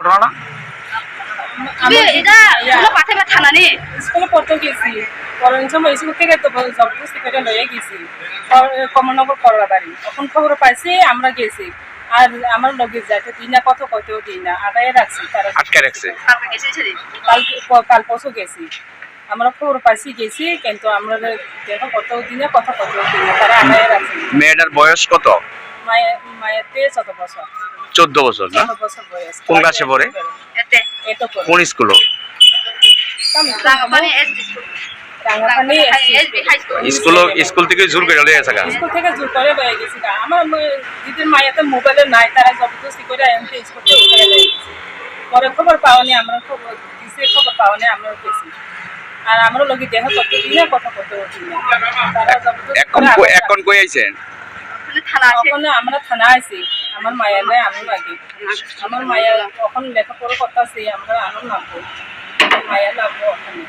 ঘটনা স্কুলে পড়তে গেছি, পড়ার সময় স্কুল থেকে তো জবরদস্তি করে লয়ে গেছি কমলনগর করলা বাড়ি। তখন খবর পাইছি, আমরা গেছি। আর আমার লগে যাইতে দিই না, কত কইতেও দিই না, আদায় রাখছি। তারা আটকে রাখছে। কাল পরশু গেছি, আমরা খবর পাইছি গেছি, কিন্তু আমরা দেখো কতও দিই না, কত কতও দিই না, তারা আদায় রাখছি। মেয়েটার বয়স কত? মায়ের 14 বছর। 14 বছর না? 14 বছর বয়স। কোন ক্লাসে পড়ে? এত পড়ে। কোন স্কুলে? স্কুল থেকে জোর করে লয়ে গেছে। স্কুল থেকে জোর করে লয়ে গেছি। আমার দিদির মায়ের মোবাইলে নাই, তারা জবরদস্তি করে এমনি স্কুল থেকে উঠে লয়ে গেছি। পরে খবর পাওনি, আমরা খবর দিছি, খবর পাওনি, আমরা গেছি। আর আমরা লোক দেখা করতে দিই না, কথা করতে দিই না, তারা জবরদস্তি। এখন কই আইছেন? এখন আমরা থানা আছি। আমার মায়ের আনন্দ লাগে, আমার মায়ের তখন লেখাপড়া করতেছি, আমরা আনন্দ লাগবো, মায়ের লাগবো ওখানে।